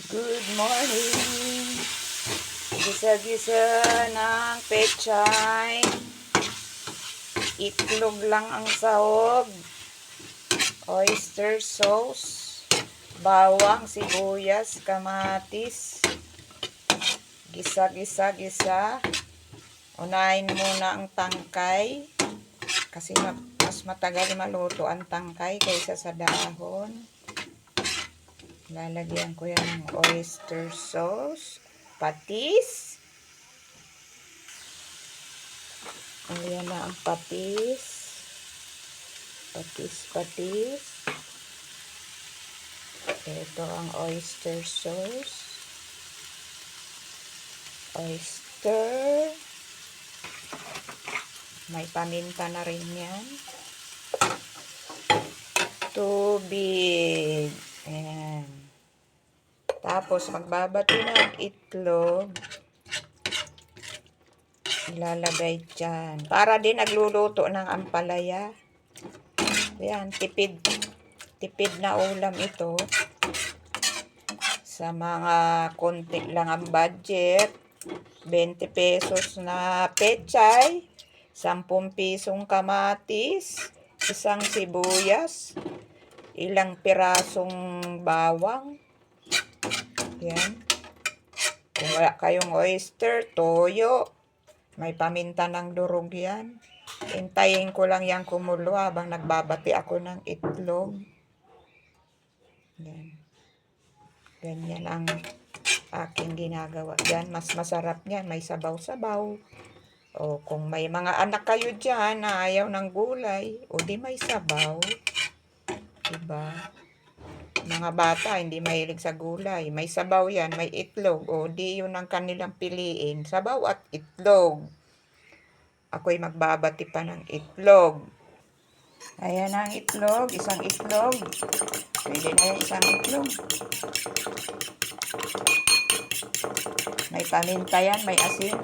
Good morning! Gisa-gisa ng pechay. Itlog lang ang sahog. Oyster sauce. Bawang, sibuyas, kamatis. Gisa-gisa-gisa. Unahin muna ang tangkay. Kasi mas matagal maluto ang tangkay kaysa sa dahon. Lalagyan ko yan ng oyster sauce. Patis. Ayan na ang patis. Patis. Ito ang oyster sauce. Oyster. May paminta na rin yan. Tubig. Ayan. Tapos, magbabati ng itlog. Ilalagay dyan. Para din nagluluto ng ampalaya. Ayan, tipid na ulam ito. Sa mga konti lang ang budget. 20 pesos na pechay. 10 pisong kamatis. Isang sibuyas. Ilang pirasong bawang. Yan. Kung wala kayong oyster, toyo. May paminta ng durog yan. Hintayin ko lang yan kumulo habang nagbabati ako ng itlog. Yan. Ganyan ang aking ginagawa. Yan, mas masarap yan. May sabaw-sabaw. O kung may mga anak kayo dyan na ayaw ng gulay, o di may sabaw. Diba? Mga bata, hindi mahilig sa gulay. May sabaw yan, may itlog. O di yun ang kanilang piliin. Sabaw at itlog. Ako'y magbabati pa ng itlog. Ayan ang itlog. Isang itlog. Pwede na yan isang itlog. May paminta yan, may asin.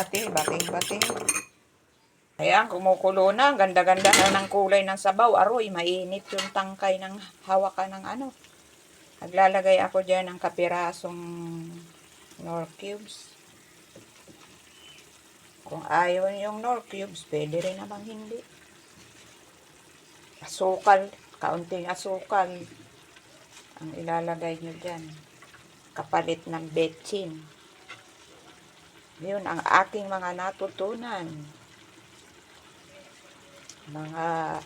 Bati. Ayan, kumukulo na. Ganda-ganda na ng kulay ng sabaw. Aroy, mainit yung tangkay ng hawakan ng ano. Naglalagay ako dyan ng kapirasong Knorr cubes. Kung ayaw yung Knorr cubes, pwede rin namang hindi. Asukal, kaunting asukal ang ilalagay nyo dyan. Kapalit ng betchin. Yun ang aking mga natutunan. Mga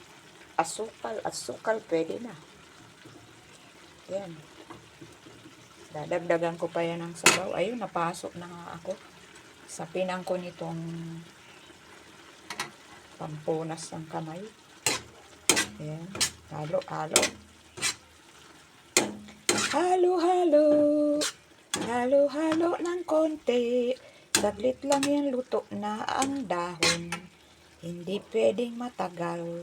asukal, pwede na. Yan. Dadagdagan ko pa yan ng sabaw. Ayun, napasok na nga ako sa pinang ko nitong pampunas ng kamay. Yan. Halo. Halo ng konti. Saglit lang yan, luto na ang dahon. Hindi pwedeng matagal.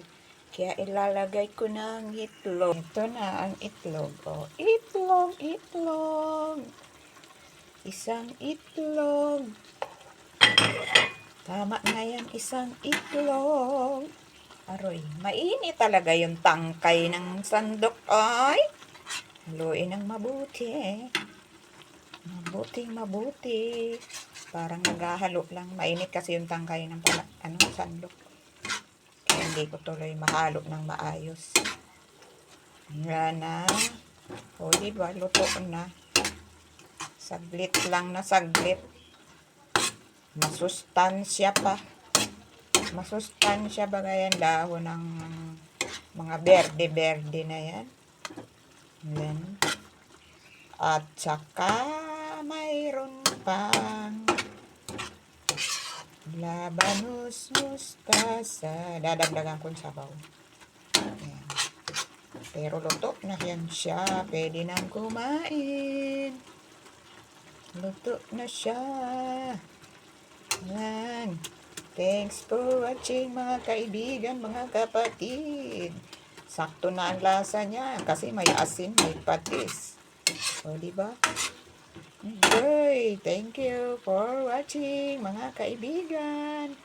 Kaya ilalagay ko ng itlog. Ito na ang itlog. O, itlog. Isang itlog. Tama na yan, isang itlog. Aroy, mainit talaga yung tangkay ng sandok. Ay, haluin ng mabuti. Mabuti. Parang naghahalo lang. Mainit kasi yung tangkay ng sandok. Kaya hindi ko tuloy mahalo ng maayos. Yan na. O, diba? Luto na. Saglit lang na saglit. Masustansya pa. Masustansya ba yan dahon ng mga berde na yan? Yan. At saka mayroon pang labanos mustasa. Dadagdagan ko yung sabaw. Ayan. Pero luto na yan siya. Pwede nang kumain. Luto na siya. Ayan. Thanks for watching mga kaibigan, mga kapatid. Sakto na ang lasa niya kasi may asin, may patis. O, diba? Okay, thank you for watching mga kaibigan.